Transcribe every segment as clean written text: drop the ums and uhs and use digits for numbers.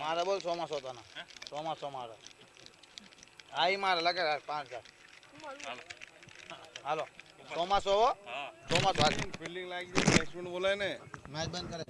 मारा बोल 100 होता ना 100 मारा आई मारा लगे 5,000 हालो 100 हो 100 फील्डिंग लाइक बैट्समैन बोला है ने मैच बंद करे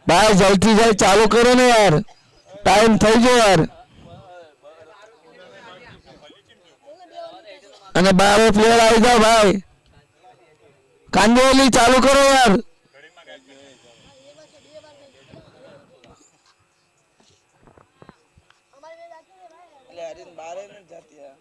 भाई जल्दी जल्दी चालू करो ना यार टाइम થઈ ગયો યાર અને 12 પ્લેયર આવી જાવ ભાઈ કાંદોલી ચાલુ કરો યાર એટલે હરીન બારે ન જાતી है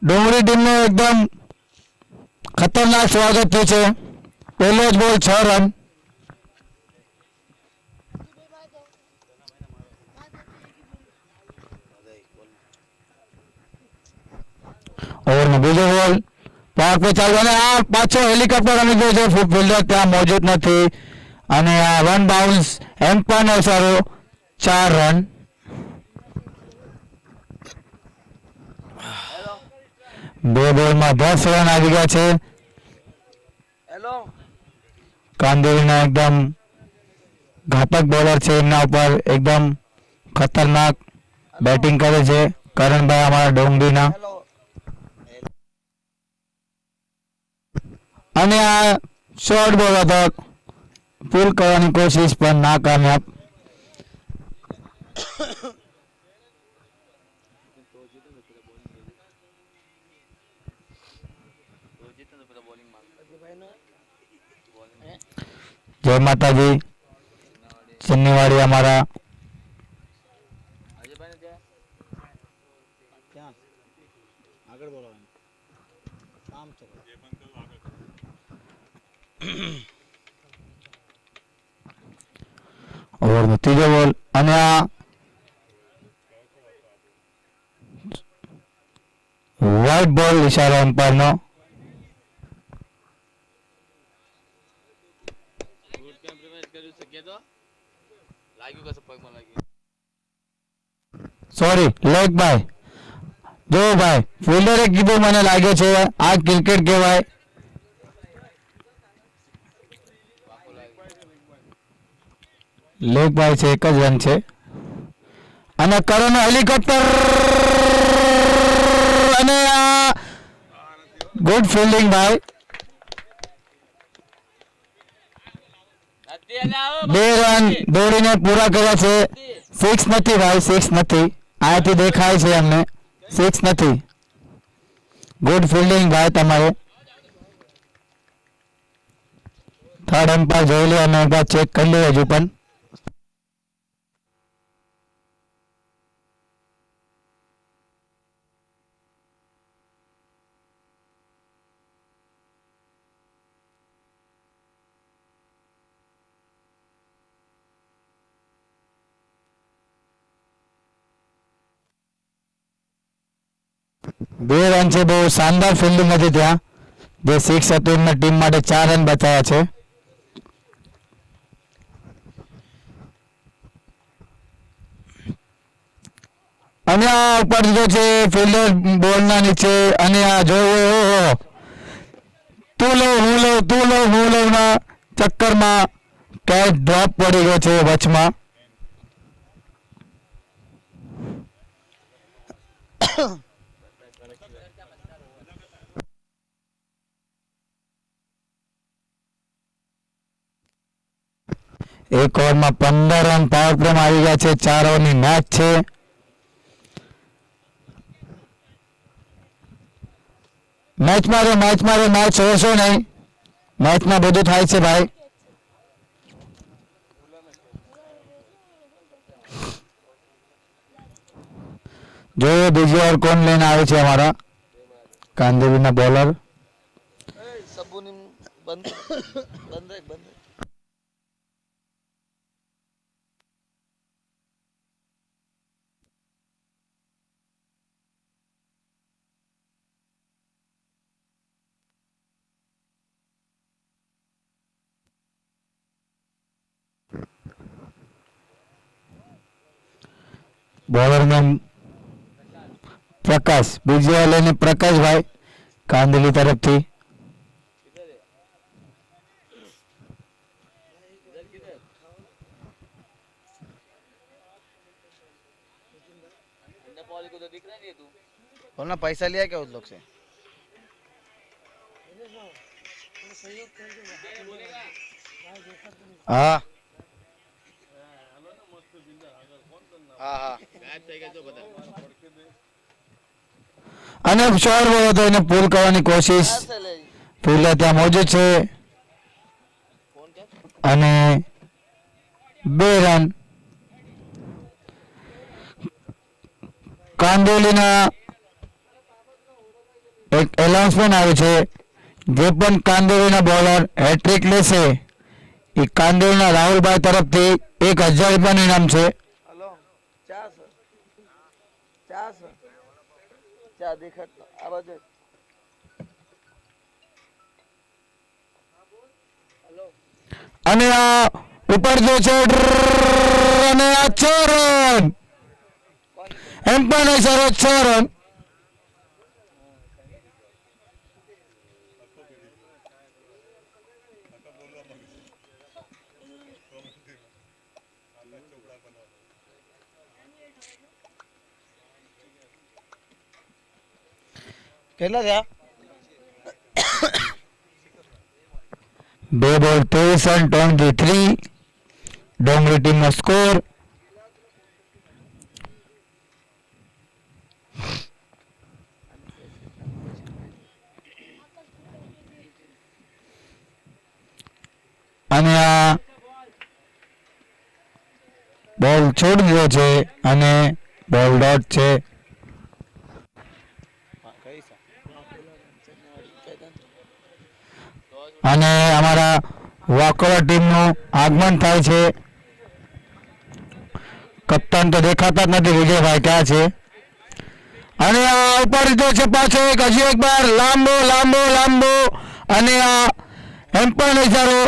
ડોંગરી ટીમનો એકદમ ખતરનાક સ્વાગત થયું છે પહેલો જ બોલ 6 રન ઓવરનો બીજો બોલ પાક પે ચાલુ અને આ પાછો હેલિકોપ્ટર રમી ગયો છે ફિલ્ડર ત્યાં મોજૂદ નથી અને આ વન બાઉન્સ એમ્પાયરનો સારો 4 રન બે બોલમાં 10 રન આવી ગયા છે હેલો કાંદોલીના એકદમ ઘાતક બોલર છે એમના ઉપર એકદમ ખતરનાક બેટિંગ કરે છે કરણભાઈ અમારા ડોંગરીના હેલો અને આ શોર્ટ બોલ હતો પુલ કરવાની કોશિશ પણ નાકામયાબ જય માતાજી ચન્નીવાડી અમારા ક્યાં આગળ બોલો કામ છે ઓવરનો ત્રીજો બોલ અને આ વ્હાઇટ બોલ ઇશારો એમ્પાયરનો સોરી લેગ ભાઈ જો ભાઈ ફિલ્ડરે કીધું મને લાગે છે આ ક્રિકેટ કહેવાય લેગ ભાઈ છે એક જ રન છે અને કરણ હેલિકોપ્ટર અને આ ગુડ ફિલ્ડિંગ ભાઈ 2 રન દોડીને પૂરા કર્યા છે 6 નથી ભાઈ 6 નથી આથી દેખાય છે અમને 6 નથી ગુડ ફિલ્ડિંગ ભાઈ તમારે થર્ડ એમ્પાયર જોઈ લે અને એકવાર ચેક કરી લે હજુ પણ 2 રન છે. બહુ શાનદાર ફિલ્ડિંગ હતી ત્યાં. જે 6 હતું એમના ટીમ માટે 4 રન બતાવ્યા છે. અને આ ઉપર દીધો છે ફિલ્ડર બોલના નીચે. અને આ જોયો તું લઉં ના ચક્કરમાં કેચ ડ્રોપ પડી ગયો છે વચમાં. એક ઓવરમાં 15 રન પાવર પ્લે આવી ગયા છે. 4 ઓવરની મેચ છે. મેચ છોડશો નહીં. મેચમાં બધું થાય છે ભાઈ. જોઈએ બીજી ઓવર કોણ લઈને આવે છે અમારા કાંદેવીના બોલર. सबूनी बंद बंद है बंद है બોલરમેન પ્રકાશ બીજી ઓવર લઈને પ્રકાશભાઈ કાંદલી તરફથી. बोलना पैसा लिया क्या उस लोग से? हाँ हाँ हाँ અને શોર્ટ બોલ હતો એને પુલ કરવાની કોશિશ. से ले ફિલ્ડર ત્યાં મોજૂદ છે कौन क्या અને 2 રન. કાંદોલીના એક એનાઉન્સમેન્ટ આવ્યું છે. જે પણ કાંદોલીના બોલર હેટ્રિક લેશે એ કાંદોલીના રાહુલભાઈ તરફથી 1000 રૂપિયાનું ઇનામ છે. हेलो क्या सर क्या सर क्या देखा आवाज है हेलो અને આ ઉપર જો છે અને આ 6 રન. એમ પણ સરો 6 રન. કેટલા થયા? 2 બોલ 23 રન 23. ડોંગરી ટીમનો સ્કોર. અને આ બોલ છોડી દીધો છે અને બોલ ડોટ છે. અને અમારા વાકોડા ટીમનું આગમન થાય છે. કપ્તાન તો દેખાતા જ નથી. વિજયભાઈ ક્યાં છે? અને આ ઉપર દીધો છે પાછો હજી એક બાર લાંબો અને આ એમ પણ ઇશારો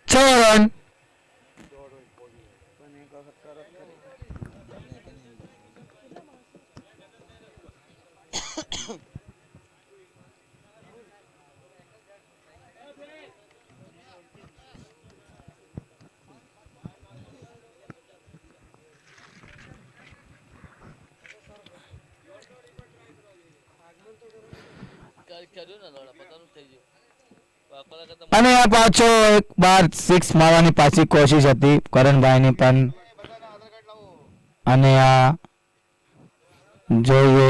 6 રન. અને આ પાછો એક બાર 6 મારવાની પાછી કોશિશ હતી કરણભાઈની પણ. અને આ જોઈએ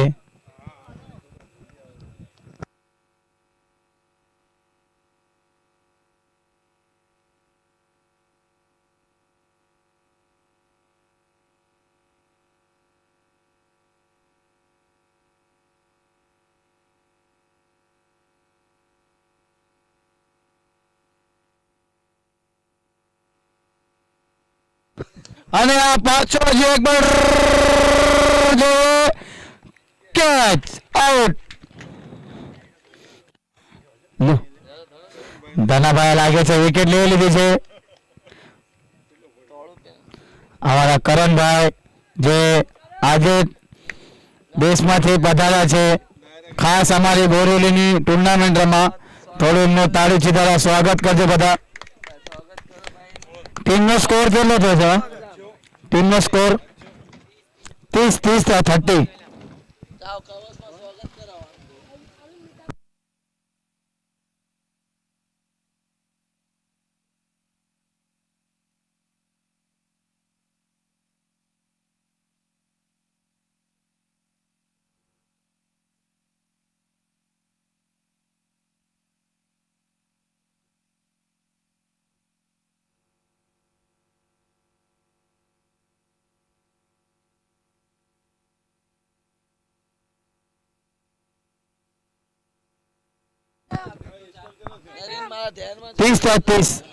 અને આ પાછો હજી એક બાર કેચ આઉટ. ધનાભાઈ લાગે છે વિકેટ લઈ લીધી છે. અમારા કરણભાઈ જે આજે દેશમાંથી પધાર્યા છે ખાસ અમારી બોરેલીની ટુર્નામેન્ટમાં, થોડું એમનું તાળી ચીધારા સ્વાગત કરજો બધા. ટીમનો સ્કોર કેટલો થયો છે? ટીમનો સ્કોર 30-30 જાઓ કવચમાં સ્વાગત કરાવો. નરેન મારા ધ્યાનમાં છે. 30-30.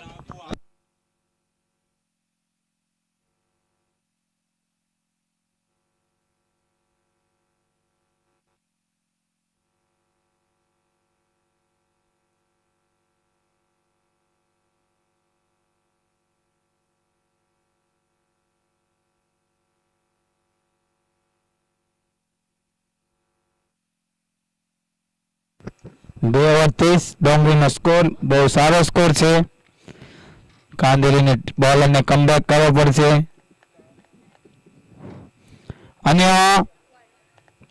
બે ઓવર 30 ડોંગરીનો સ્કોર બહુ સારો સ્કોર છે. કાંદેરીને બોલરને કમબેક કરવો પડશે. અને આ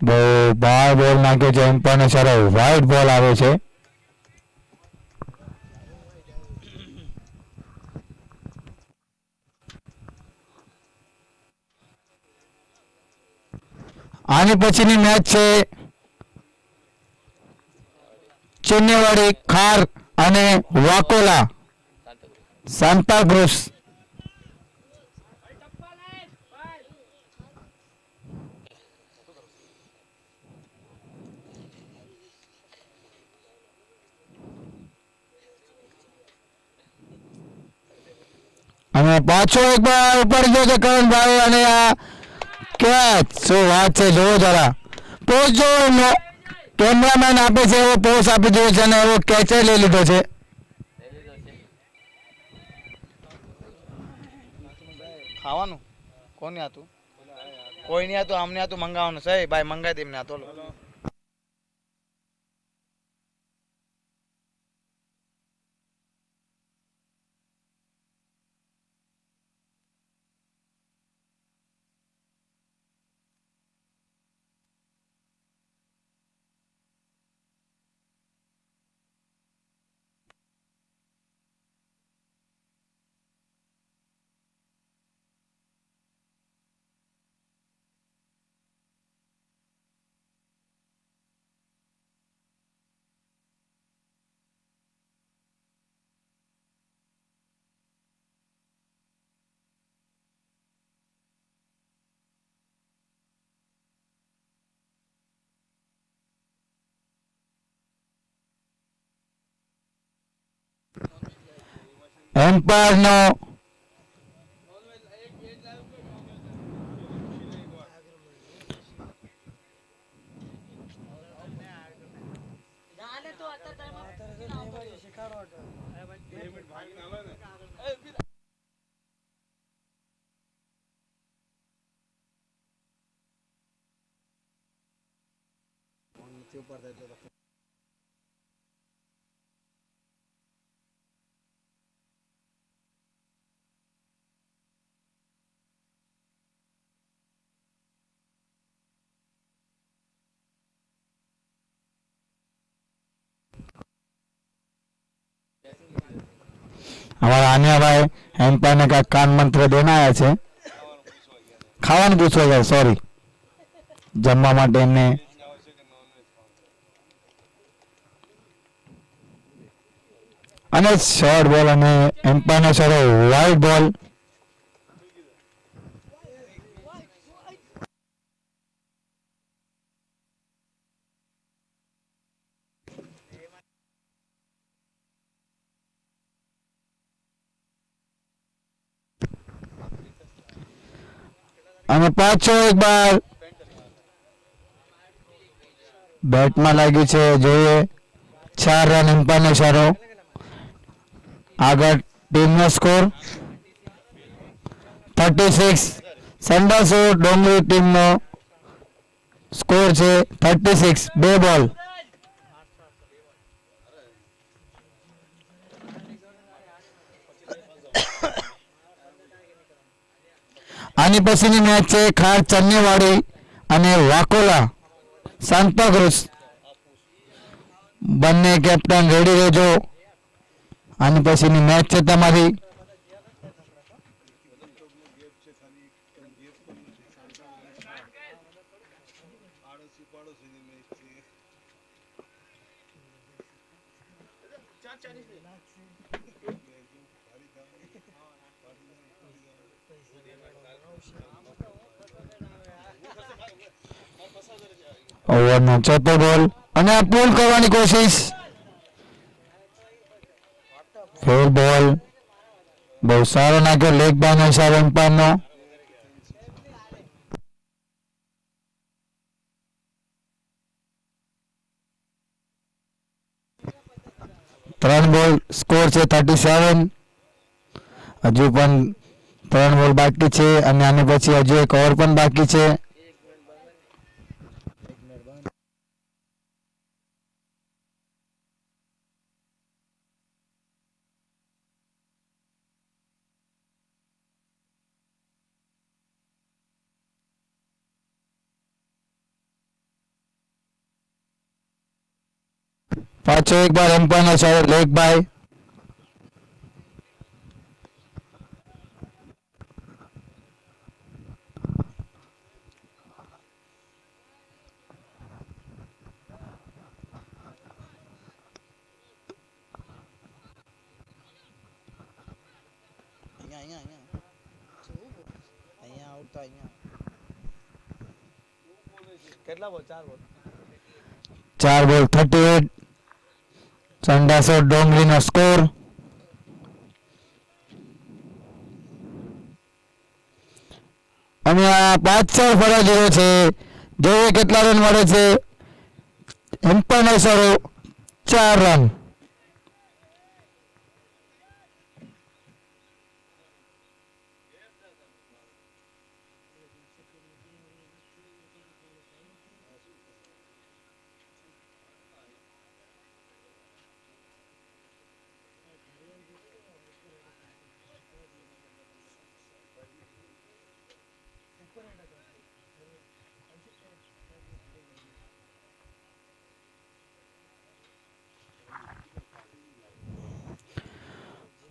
બહુ બાર બોલ નાખ્યો છે. એમ્પાયરનો સારો વાઇડ બોલ આવ્યો છે. આની પછીની મેચ છે ચેન્નઈવાડી ખાર અને વાકોલા સાંતાક્રુઝ. અને પાછો એકવાર ઉપર ગયો છે કરણભાઈ અને આ કેચ. શું વાત છે, જોવો જરા પોઝ જો કેમેરામેન આપે છે એવો પોઝ આપી દીધો છે અને એવો કેચ લઈ લીધો છે. ખાવાનું કોને હતું? કોઈ નહીં હતું, અમને હતું મંગાવવાનું છે ભાઈ, મંગાવી દે એમને આ તો. એમ્પાયરનો हमारा आने भाई एम्पायर ने का कान मंत्र देना आया છે. ખાવાનું પૂછવા જાય, સોરી, જમવા માટે એમને. અને શોર્ટ બોલ અને એમ્પાયરનો સારો વાઇડ બોલ. અને પાછો એક બાર બેટમાં લાગ્યું છે. જોઈએ 4 રન એમ્પાયરનો સારો. આગળ ટીમનો સ્કોર 36. સંડાસો ડોંગરી ટીમનો સ્કોર છે 36. 2 બોલ. આની પછીની મેચ છે ખાસ ચન્નીવાડી અને વાકોલા સાંતાક્રુઝ. બંને કેપ્ટન રેડી રહેજો. આની પછીની મેચ છે તમારી. પાડોશી પાડોશીની મેચ છે. ઓવરનો ચોથો બોલ અને આ પુલ કરવાની કોશિશ. ફોર બોલ. બહુ સારો નાખ્યો લેગ બાનો ઈશારો એમ્પાયરનો. ત્રણ બોલ સ્કોર છે 37. હજુ પણ 3 બોલ બાકી છે અને આની પછી હજુ એક ઓવર પણ બાકી છે. પાછો એક બાર એમ્પાયરનો ઈશારો લેગ બાય. કેટલા બોલ? 4 બોલ. 4 બોલ 38. સંડાસો ડોંગરીનો સ્કોર. અને આ પાછળ ફરવા જેવો છે. જોઈએ કેટલા રન મળે છે. એમ્પાયરનો ઈશારો 4 રન.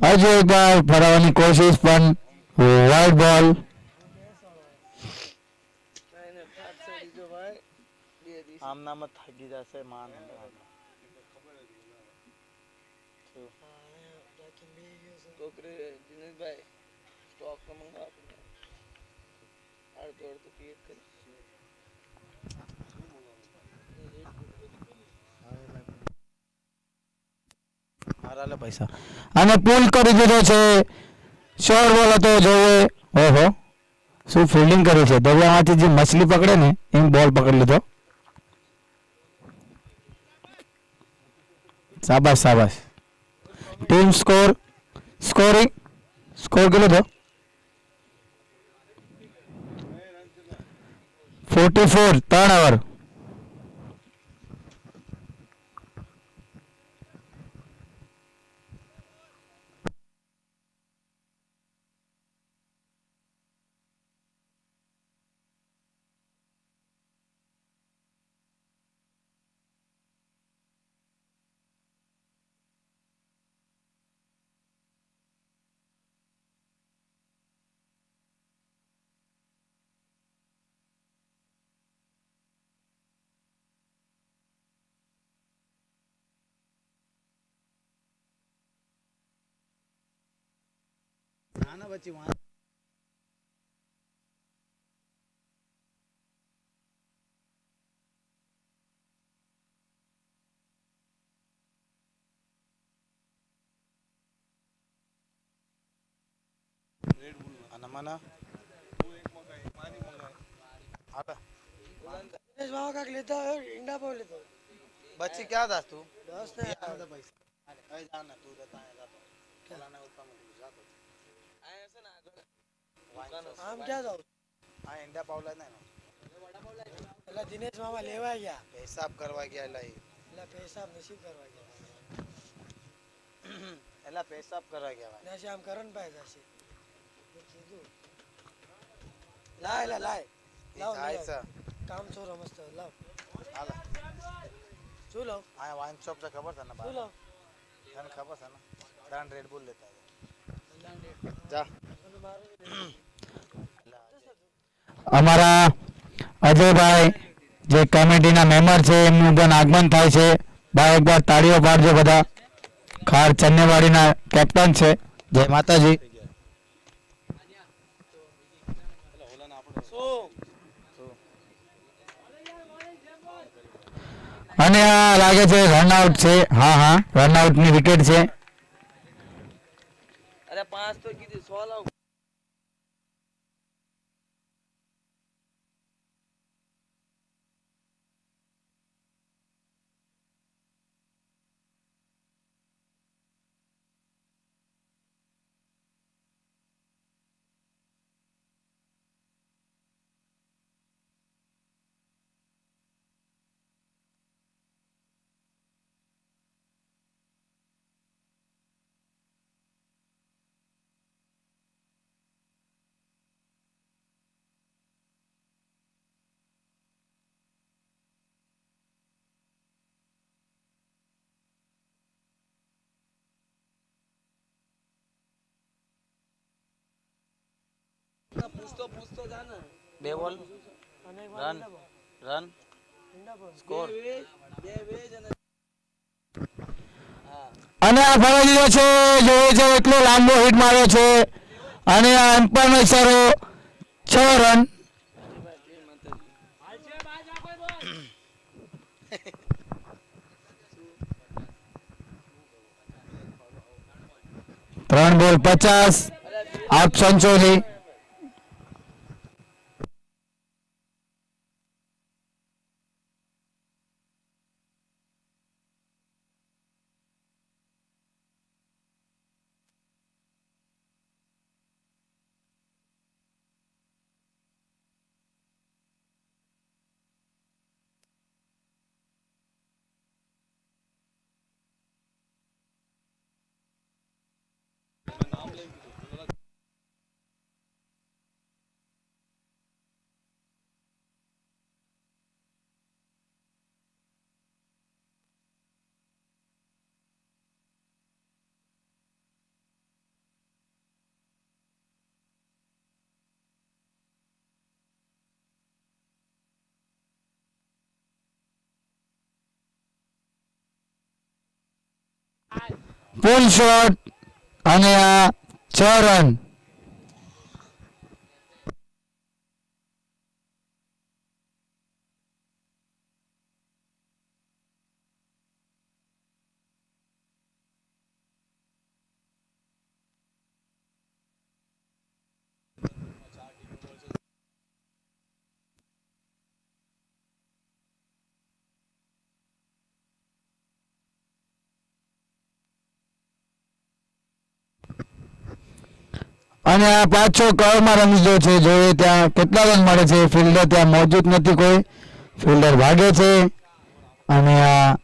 હજુ એક વાર ફરાવવાની કોશિશ પણ વાઇડ બોલ. એને ફાટશે દીધો ભાઈ. બે દિવસ આમ નામ જ થાકી જશે માન. છોકરી દિનેશભાઈ સ્ટોક નો મંગાવો આપણે. અડધો અડધો ક્લિયર કરી. મારા લે પૈસા. અને પુલ કરી દીધો છે. શોર્ટ બોલ હતો જોવે. ઓહો શું ફિલ્ડિંગ કરી છે. દરિયામાંથી જે મછલી પકડે ને એમ બોલ પકડી લીધો. શાબાશ શાબાશ. ટીમ સ્કોરિંગ સ્કોર કેટલો થયો? 44. 3 ઓવર. આના પછી વાં આના માના આટા દિનેશ બાबा का लेता है इंडा पर लेता है बच्ची क्या दास तू 10 ने पैसा अरे जाना तू रहता है जाता આમ ક્યાં જાવ હા ઈંડા પાવલા ને એટલે દિનેશ મામા લેવા ગયા હિસાબ કરવા ગયા એટલે એટલે પેશાબ નસીબ કરવા ગયા એટલે પેશાબ કરવા ગયા ભાઈ નશી આમ કરણભાઈ જશે મેં કીધું લાય લાય લાવ જાય છે કામ છો મસ્ત લાવ હાલે શું લાવ આ વાઇન શોપ છે ખબર છે ને શું બહાર લાવ તને ખબર છે ને દાન રેડ બુલ લેતા જા અને મારું અમારા અજયભાઈ જે કમિટીના મેમ્બર છે એમનું પણ આગમન થાય છે ભાઈ એકવાર તાળીઓ પાડજો બધા ખાર ચન્નેવાડીના કેપ્ટન છે જય માતાજી અને આ લાગે છે રનઆઉટ છે હા રનઆઉટની વિકેટ છે અરે 5 તો કીધી 100 લાવ પૂછતો જા ને બે બોલ અને એક રન રન સ્કોર બે વેજ અને અને આ ફરજ રહ્યો છે જોવે છે એટલો લાંબો હિટ માર્યો છે અને આ એમ્પાયરનો ઇશારો 6 રન ત્રણ બોલ 50 આઉટ સેન્ચુરી ફૂલ શોટ અને આ 6 રન અને આ પાછો કવરમાં રમી ગયો છે જોઈએ ત્યાં કેટલા રન મળે છે ફિલ્ડર ત્યાં મોજૂદ નથી કોઈ ફિલ્ડર ભાગે છે અને આ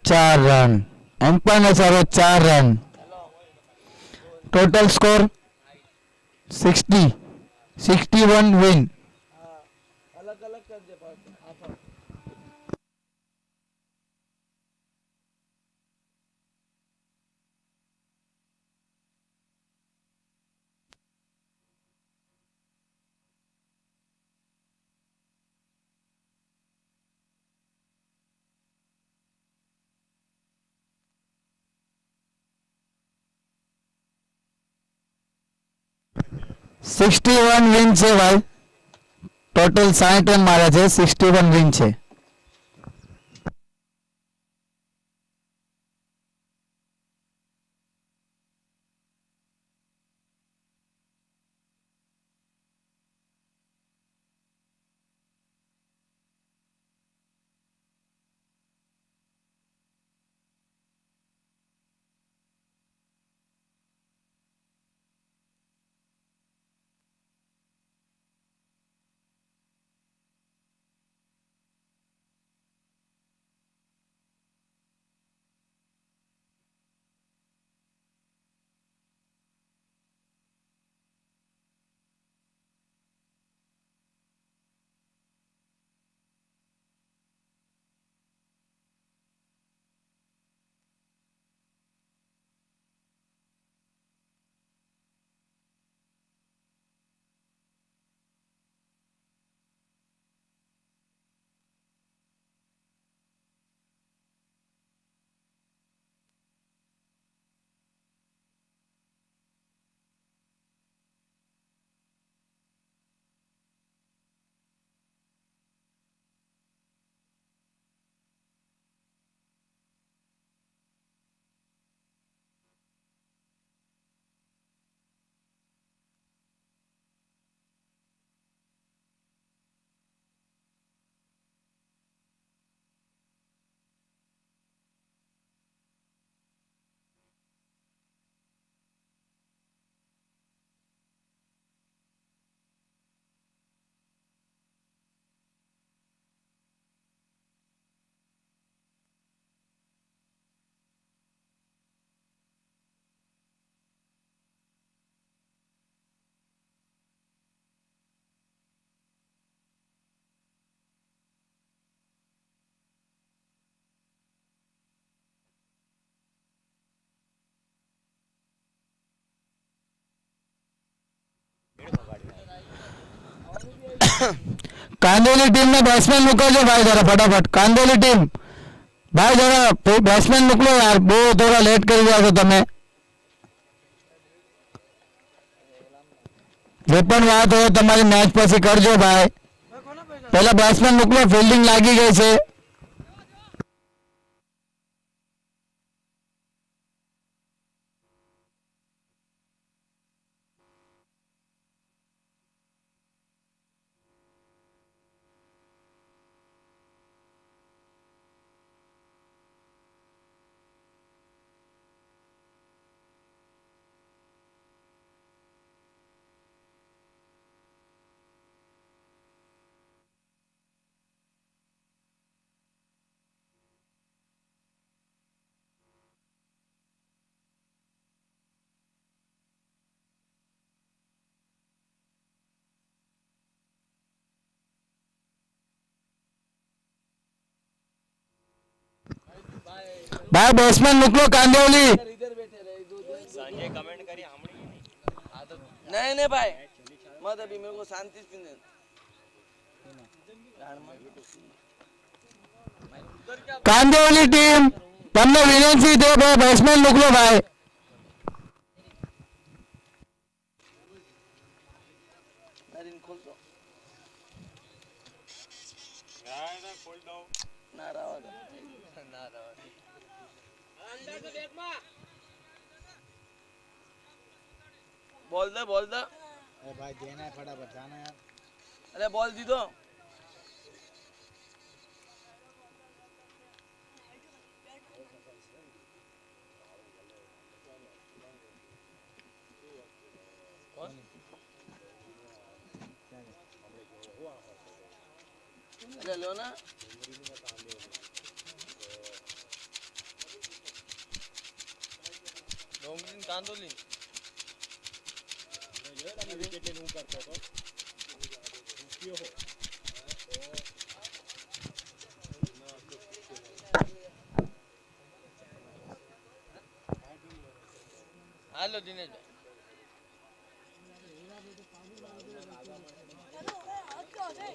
4 રન એમ્પાયરનો સારો 4 રન ટોટલ સ્કોર 60 61 વિન અલગ અલગ કરજે આફા સિક્સટી વિન છે ભાઈ ટોટલ 60 રન માર્યા છે 61 વિન છે કાંદોલી ટીમને બેટ્સમેન મોકલજો ભાઈ જરા ફટાફટ. કાંદોલી ટીમ ભાઈ જરા બેટ્સમેન મોકલો યાર, બહુ થોડા લેટ કરી રહ્યા છો તમે. જે પણ વાત હોય તમારી મેચ પછી કરજો ભાઈ. પહેલા બેટ્સમેન મોકલો, ફિલ્ડિંગ લાગી ગઈ છે. ભાઈ બેટ્સમેન મોકલો કાંદોલી. नहीं नहीं भाई मत अभी मेरे को शांति से पीने કાંદોલી ટીમ તમને વિનંતી છે ભાઈ, બેટ્સમેન મોકલો ભાઈ. नरीन खोल दो ना रहा बोल दे अरे भाई देना है फटाफट, जाना यार. अरे बॉल दी दो अरे लो ना डोंगरी कांदोली हेलो दिनेश भाई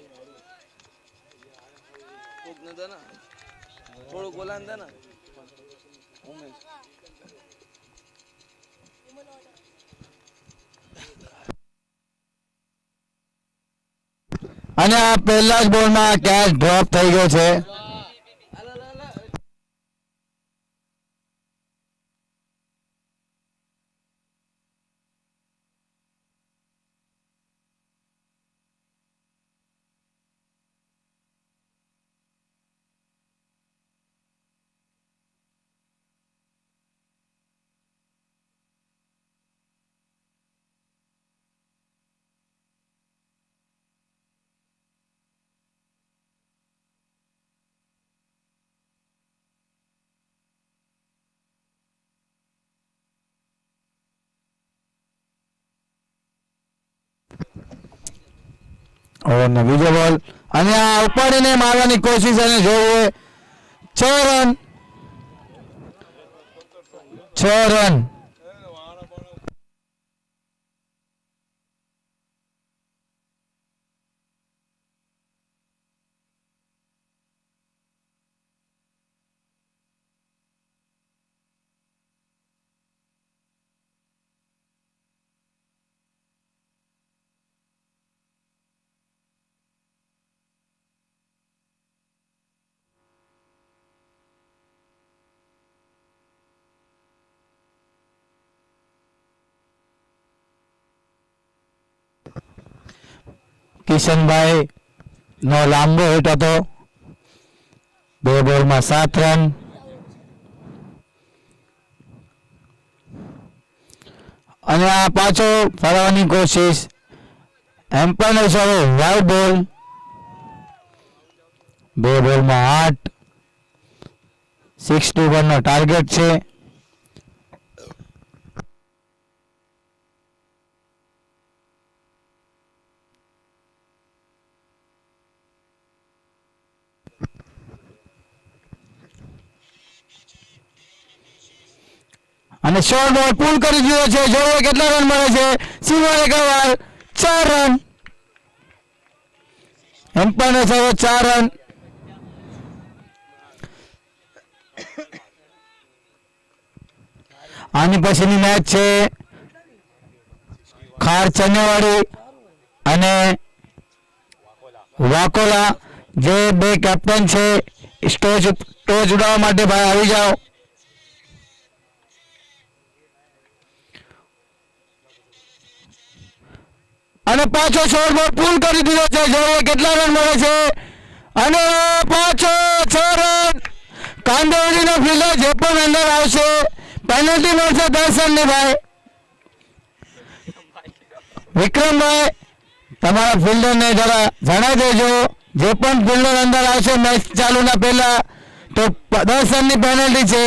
कोक न देना थोड़ा गोलान देना उमेश અને આ પહેલા જ બોલમાં કેચ ડ્રોપ થઈ ગયો છે. ઓવરનો બીજો બોલ અને આ ઉપાડીને મારવાની કોશિશ અને જોઈએ 6 રન. 6 રન. કિશનભાઈ નો લાંબો હિટ હતો. 2 બોલમાં 7 રન. અને આ પાછો ફરવાની કોશિશ. એમ્પાયરનો ઇશારો, વાઇડ બોલ. 2 બોલમાં 8. 6 ઓવરનો ટાર્ગેટ છે. અને શોર્ટ બોલ પુલ કરી દીધો છે. જોઈએ કેટલા રન મળે છે. સિંહોને કહેવાય 4 રન. એમ્પાયરનો સર્વ 4 રન. આની પછીની મેચ છે ખાર ચન્નેવાડી અને વાકોલા, જે બે કેપ્ટન છે. ટોચ ઉડાવવા માટે ભાઈ આવી જાઓ. અને પાછો શોર્ટ બોલ પુલ કરી દીધો છે. જોઈએ કેટલા રન મળે છે. અને પાછો 6 રન. કાંદોળીનો ફિલ્ડર જે પણ અંદર આવશે પેનલ્ટી મળશે 10 રનની ભાઈ. વિક્રમભાઈ તમારા ફિલ્ડરને જરા જણાવી દેજો, જે પણ ફિલ્ડર અંદર આવશે મેચ ચાલુના પહેલા તો 10 રનની પેનલ્ટી છે.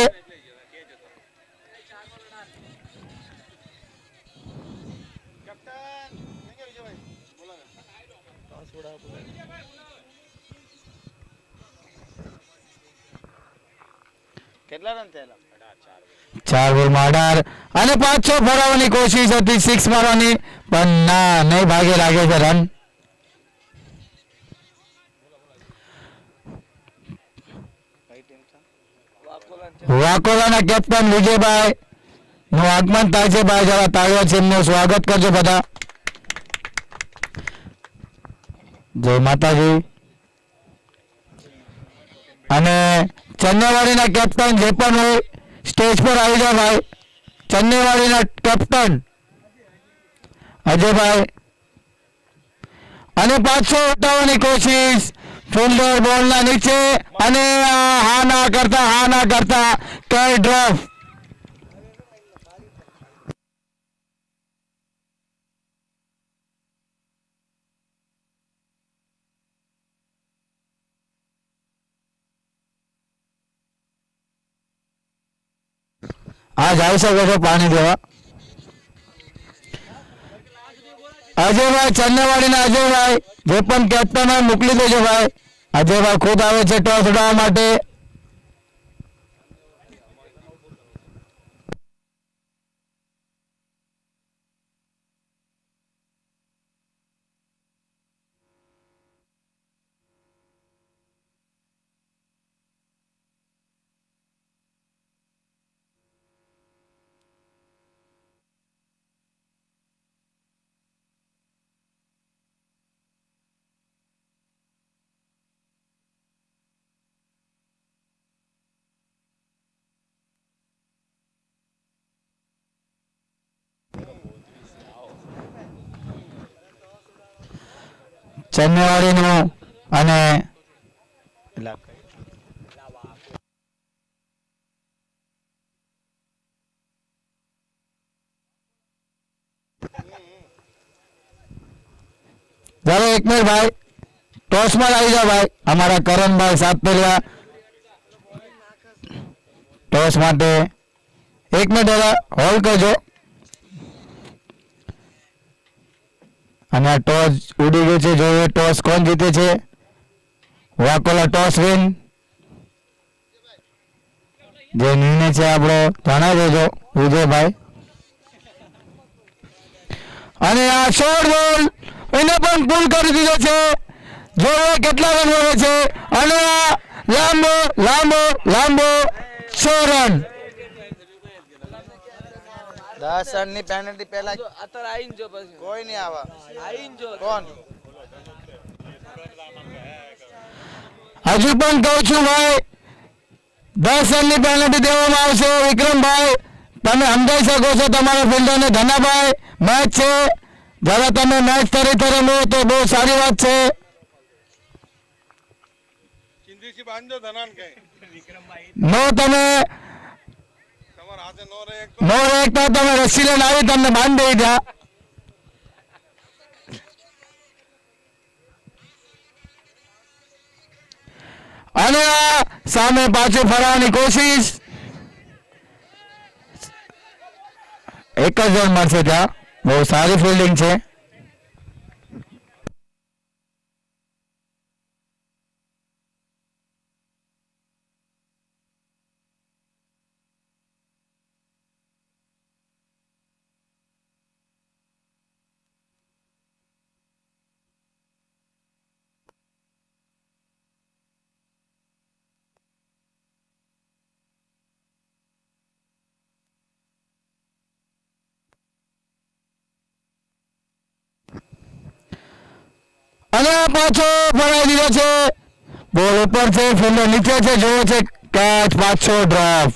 કેટલા રન થયેલા? 4 બોલમાં 18. અને પાછો ફરાવવાની કોશિશ હતી 6 મારવાની, પણ ના, નહીં ભાગે લાગે છે રન. વાકોલાના કેપ્ટન વિજયભાઈ નું આગમન થાય છે. ભાઈ જરા તાળીઓ છે એમનું સ્વાગત કરજો બધા. જય માતાજી. અને ચન્નેવાડીના કેપ્ટન જે પણ હોય સ્ટેજ પર આવી જાઓ ભાઈ. ચન્નેવાડીના કેપ્ટન અજયભાઈ. અને પાછો ઉઠાવવાની કોશિશ ફિલ્ડર બોલના નીચે, અને હા ના કરતા કેર ડ્રોપ. આજ આવી શકો છો પાણી દેવા. અજયભાઈ ચન્નેવાડીના અજયભાઈ જે પણ કેપ્ટન હોય મોકલી દેજો ભાઈ. અજયભાઈ ખુદ આવે છે ટોસ ઉડાવવા માટે. ચન્નેવાડીનું અને ચાલો 1 મિનિટ ભાઈ, ટોસમાં આવી જાઓ ભાઈ. અમારા કરણભાઈ સાતપેલિયા ટોસ માટે 1 મિનિટ હોલ્ડ કરજો. અને આ ટોસ ઉડી ગયું છે. જોઈએ ટોસ કોણ જીતે છે. વાકોલા ટોસ વિન. જે નિર્ણય છે આપણો જણાવી દેજો વિજયભાઈ. અને આ શોર્ટ બોલ એને પણ પુલ કરી દીધો છે. જોઈએ કેટલા રન મળે છે. અને આ લાંબો 6 રન. 10 રનની પેનલ્ટી પહેલા અત્યારે આવીને જો પછી કોઈ નહીં આવા. આવીને જો કોણ? હજુ પણ કહું છું ભાઈ, 10 રનની પેનલ્ટી દેવામાં આવશે. વિક્રમભાઈ તમે સમજાઈ શકો છો તમારા ફિલ્ડરને. ધનાભાઈ મેચ છે, જરા તમે મેચ તરીકે રમો તો બહુ સારી વાત છે. ચિંદીથી બાંધજો ધનાન કઈ નો તમે તમારા હાથે નો રહે એક નો એકતા તમે રસી લઈને આવી તમને બાંધી દઈ. અને આ સામે પાછું ફરવાની કોશિશ. એક જ રન મળશે ત્યાં. બહુ સારી ફિલ્ડિંગ છે. પાછો ફરાઈ દીધો છે. બોલ ઉપર છે, ફિલ્ડર નીચે છે, જોવો છે કેચ, પાછો ડ્રોપ.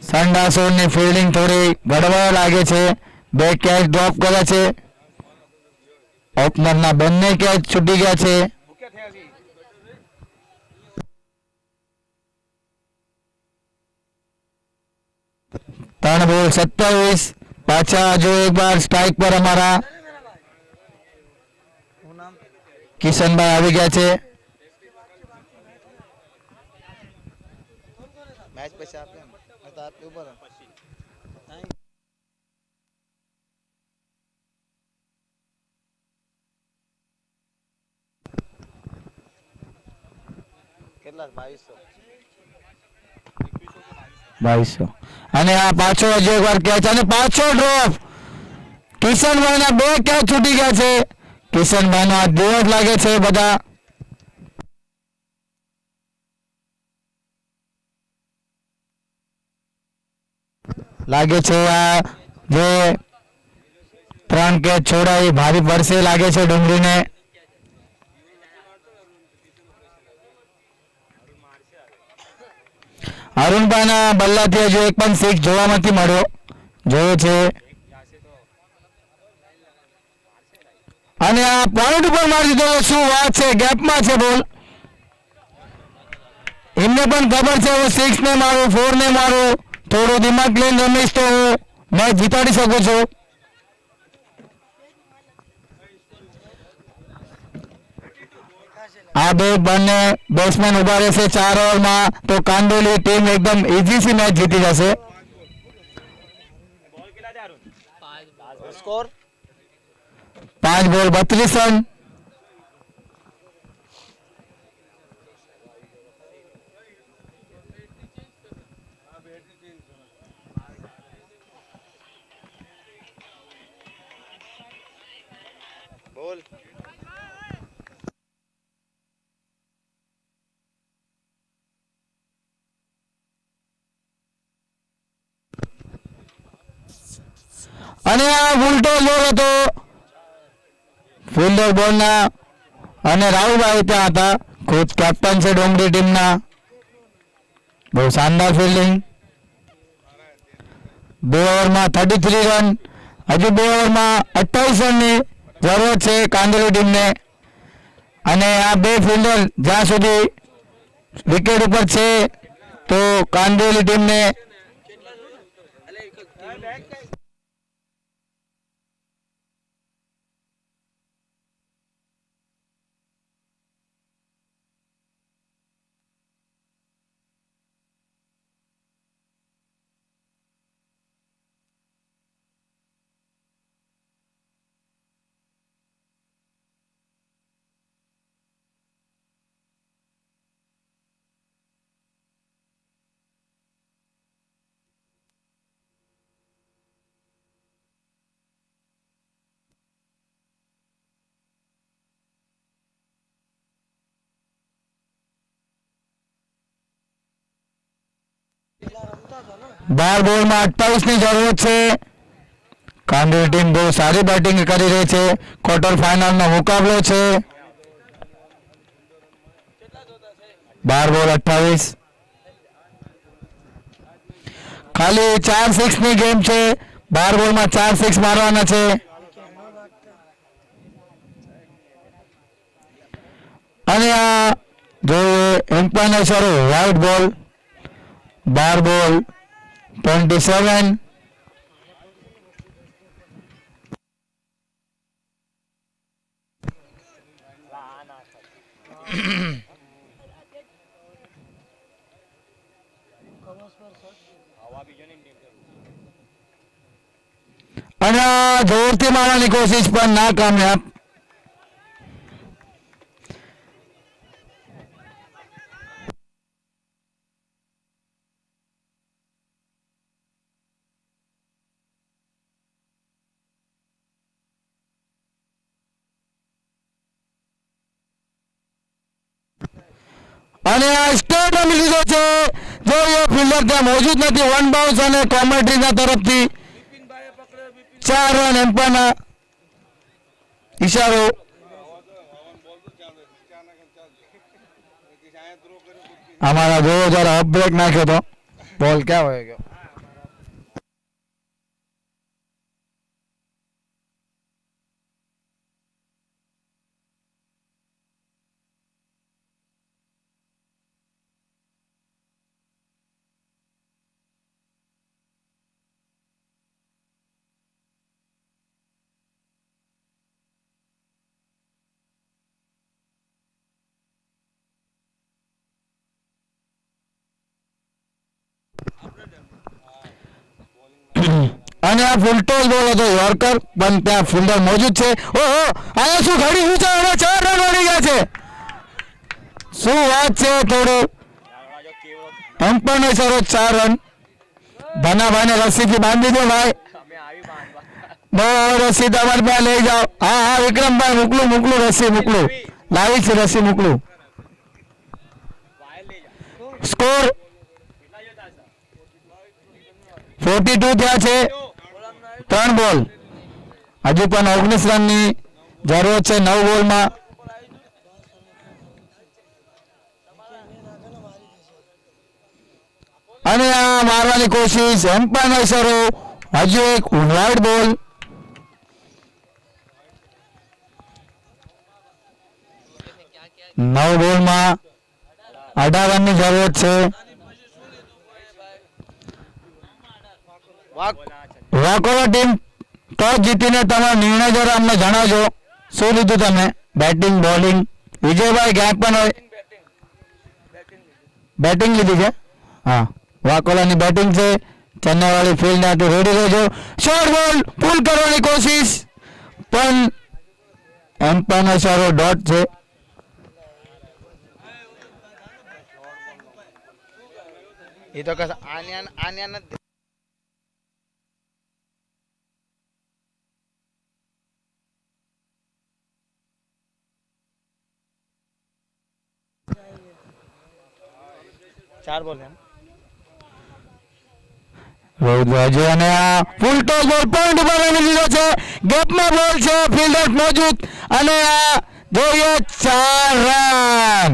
સંડાસોની ફિલ્ડિંગ થોડી ગડબડ લાગે છે. બે કેચ ડ્રોપ કર્યા છે. ઓપનરના બંને કેચ છૂટી ગયા છે. 3 બોલ 27. પાછા જો એક બાર સ્ટ્રાઇક પર અમારા કિશનભાઈ આવી ગયા છે. મેચ પછી આપે એમ તો આપે ઉપર કેટલા 2200. અને આ પાછો હજુ એકવાર કેચ અને પાછો ડ્રોપ. કિશનભાઈના 2 કેચ છૂટી ગયા છે. કિશનભાઈનો આ દિવસ લાગે છે બધા. લાગે છે આ જે 3 કેચ છોડાય ભારે પડશે લાગે છે ડુંગળીને. અરુણભાઈના બલ્લાથી હજુ એક પણ સિક્સ જોવા નથી મળ્યો. જોયો છે અને આ પોઈન્ટ ઉપર મારી દીધો. શું વાત છે, ગેપમાં છે બોલ. એમને પણ ખબર છે હું 6 ને મારું 4 ને મારું. થોડું દિમાગ લઈને રમીશ તો હું મેચ જીતાડી શકું છું. આ બંને બેટ્સમેન ઉભા રહેશે 4 ઓવરમાં તો કાંદોલી ટીમ એકદમ ઇઝીથી મેચ જીતી જશે. સ્કોર 5 બોલ 32 રન. બોલ અને આ ઉલટો બોલ હતો ફિલ્ડર બોલના અને રાહુલભાઈ ત્યાં હતા. ખુદ કેપ્ટન છે ડોંગરી ટીમના. બહુ શાનદાર ફિલ્ડિંગ. 2 ઓવરમાં 33 રન. હજુ 2 ઓવરમાં 28 રનની જરૂર છે કાંદોલી ટીમને. અને આ 2 ફિલ્ડર જ્યાં સુધી વિકેટ ઉપર છે તો કાંદોલી ટીમને પેલા રમતા હતા ને 12 બોલમાં 28 ની જરૂર છે. કાંદોલી ટીમ બહુ સારી બેટિંગ કરી રહી છે. ક્વાર્ટર ફાઇનલનો મુકાબલો છે. 12 બોલ 28. ખાલી 4 6 ની ગેમ છે. 12 બોલમાં 4 6 મારવાના છે. અને આ જોઈએ એમ્પાયર સરો વાઇટ બોલ. 12 બોલ 27. અને આ જોરથી મારવાની કોશિશ પણ ના કામયાબ. અને આ સ્ટેટ રમી લીધો છે. જો એ ફિલ્ડર ત્યાં મોજૂદ નથી. 1 બાઉન્સ અને કોમેન્ટ્રીના તરફથી 4 રન એમ્પાયરના ઈશારો. અમારા જોવો જરા અપ બ્રેક નાખ્યો તો બોલ ક્યાં વયો ગયો? અને આ ફૂલટોસ બોલ હતો યોર્કર પણ ત્યાં ફિલ્ડર મોજૂદ છે. ઓહો અહીંયા શું ઘડી ઊંચા અને 4 રન મળી ગયા છે. શું વાત છે થોડું એમ્પાયરનો ઇશારો 4 રન. ધનાભાઈને રસ્સીથી બાંધી દો ભાઈ. બહુ રસ્સી તમારી પાસે લઈ જાઓ. હા હા વિક્રમભાઈ મોકલું રસ્સી મોકલું. લાવી છે રસ્સી મોકલું. સ્કોર 42 થયા છે. 3 બોલ. હજુ પણ 19 રનની જરૂર છે 9 બોલમાં. અને આ મારવાની કોશિશ એમ્પાયરનો ઇશારો. હજુ એક વાઇડ બોલ. નવ બોલમાં 18 રનની જરૂર છે. વાકોલા ટીમ ટોસ જીતીને તમારો નિર્ણય જરા અમને જણાવજો. શું લીધું તમે? Batting bowling? વિજયભાઈ ક્યાંક પણ હોય બેટિંગ લીધી છે. હા વાકોલાની બેટિંગ છે. ચેન્નઈવાળી ફિલ્ડ આથી રેડી રહેજો. શોર્ટ બોલ પુલ કરવાની કોશિશ પણ એમ્પાયરનો સારો ડોટ છે. એ તો કસ આન્યા નથી. ચાર બોલ એમ રોહિત ભાઈ અને આ ફૂલ ટોસ બોલ પોઈન્ટ ઉપર આવી લીધો છે. ગેપમાં બોલ છે. ફિલ્ડર મોજૂદ અને આ જોઈએ 4 રન.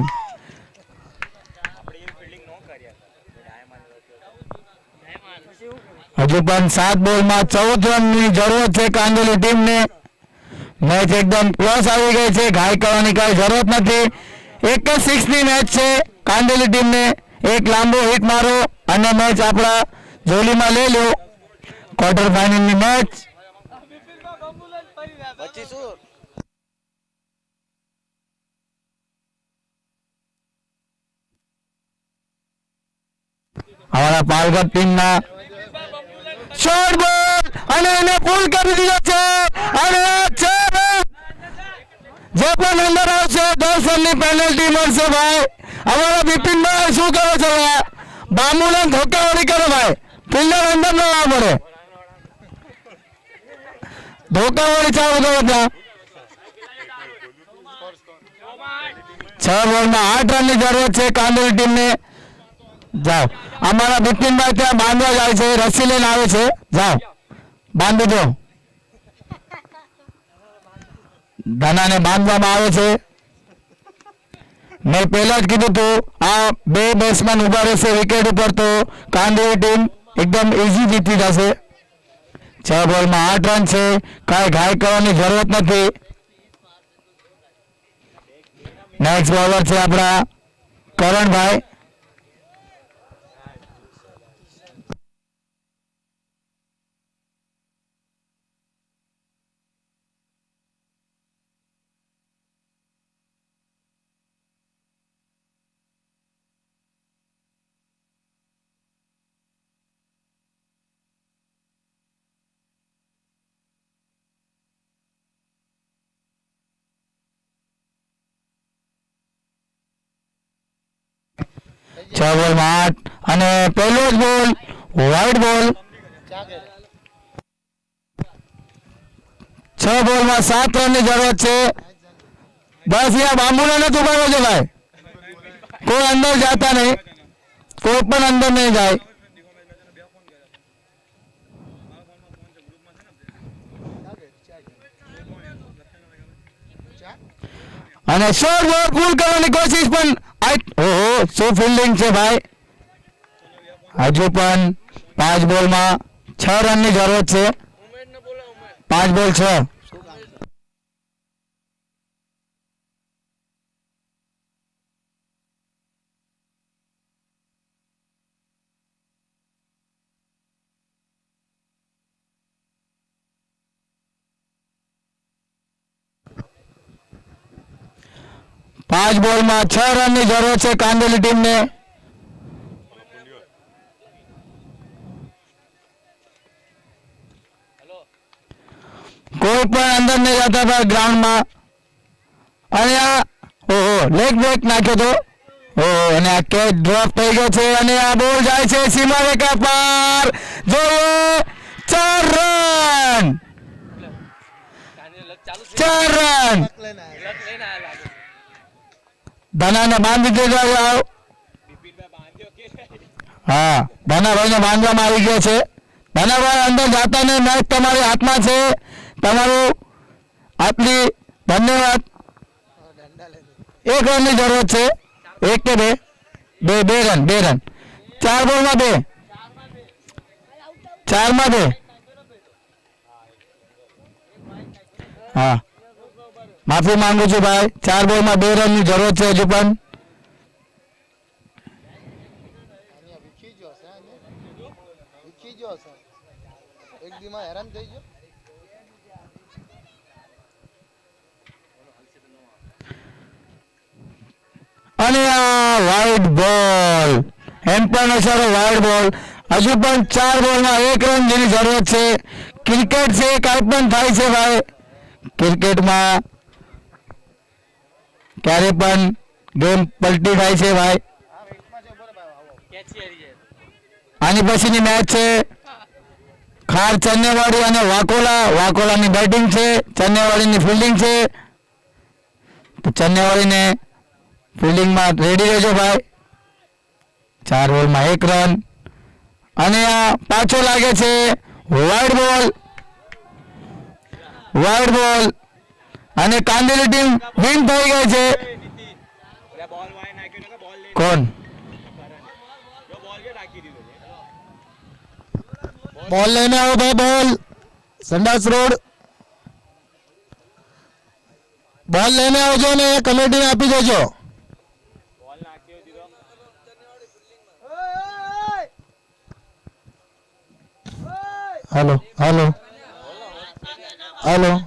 હજુ પણ 7 બોલમાં 14 રનની જરૂરત છે કાંદોલી ટીમને. મેચ એકદમ ક્લોઝ આવી ગઈ છે. ઘાય કરવાની કઈ જરૂરત નથી. એક જ 6 ની મેચ છે. કાંદોલી ટીમને એક લાંબો હિટ મારો અને મેચ આપણા જોલીમાં લઈ લો. Quarter ફાઇનલની match. અમારા પાલઘર ટીમના શોર્ટ બોલ અને એને પુલ કરી દીધો છે અને 4 રન. જે પણ અંદર આવશે 10 રનની પેનલ્ટી મળશે ભાઈ. અમારા બિપિનભાઈ શું કરો છો? બામુને ધોકાવાળી કરો ભાઈ. ફિલ્ડર અંદર ન આવવા પડે. ધોકાવાળી ચાલુ કરો ત્યાં. 6 બોલમાં 8 રનની જરૂરત છે કાંદોલી ટીમને. જાઓ અમારા બિપિનભાઈ ત્યાં બાંધવા જાય છે. રસી લઈને આવે છે. જાઓ બાંધી દો. ધનાને બાંધવામાં આવે છે. મેં પહેલા જ કીધું હતું આ 2 બેટ્સમેન ઉભા રહેશે વિકેટ ઉપર તો કાંદોલી ટીમ એકદમ ઇઝી જીતી જશે. 6 બોલમાં 8 રન છે. કાંઈ ઘાય કરવાની જરૂરત નથી. નેક્સ્ટ બોલર છે આપણા કરણભાઈ. છ બોલમાં 8 અને પહેલો જ બોલ વાઇડ બોલ. 6 બોલમાં 7 રનની જરૂરત છે. બસ અહીંયા બાંબુને નથી ઉભારો છે ભાઈ. કોઈ અંદર જાતા નહીં. કોઈ પણ અંદર નહીં જાય. અને શોર્ટ બોલ પુલ કરવાની કોશિશ પણ ઓહો શું ફિલ્ડિંગ છે ભાઈ. હજુ પણ 5 બોલમાં 6 રનની જરૂર છે. 5 બોલ 6. પાંચ બોલમાં 6 રનની જરૂર છે કાંદોલી ટીમને. કોઈ પણ અંદર નહીં જતા ભાઈ ગ્રાઉન્ડમાં. અને આ ઓહો લેગ બ્રેક નાખ્યો તો. ઓહો અને આ કેચ ડ્રોપ થઈ ગયો છે અને આ બોલ જાય છે સીમા રેખા પાર. જોઈએ 4 રન. 4 રન. ધનાને બાંધી દીધો. હા ધનાભાઈને બાંધવામાં આવી ગયો છે. ધનાભાઈ અંદર જાતા ને મેચ તમારી હાથમાં છે. તમારું આટલી ધન્યવાદ. 1 રનની જરૂર છે. 1 કે 2? 2 રન. 4 બોલમાં 2. 4 માં 2. હા માફી માંગુ છું ભાઈ. 4 બોલમાં 2 રનની જરૂર છે હજુ પણ. એક દીમાં હેરાન થઈ ગયો. અને આ વાઇડ બોલ. એમ પણ સારો વાઇડ બોલ. હજુ પણ 4 બોલમાં 1 રન જેની જરૂર છે. ક્રિકેટ છે કાંઈ પણ થાય છે ભાઈ. ક્રિકેટમાં ક્યારે પણ ગેમ પલટી થાય છે ભાઈ. આની પછીની મેચ છે ખાર ચન્નેવાડી અને વાકોલા. વાકોલાની બેટિંગ છે, ચન્નેવાડીની ફિલ્ડિંગ છે. તો ચન્નેવાડીને ફિલ્ડિંગમાં રેડી રહેજો ભાઈ. 4 બોલમાં 1 રન. અને આ પાછો લાગે છે વાઇડ બોલ. વાઇડ બોલ અને કાંદોલી ટીમ વિન થઈ ગઈ છે. કોણ બોલ લઈને આવો ભાઈ. બોલ સંડાસ રોડ બોલ લઈને આવજો ને કમિટીને આપી દેજો. હાલો હાલો હાલો.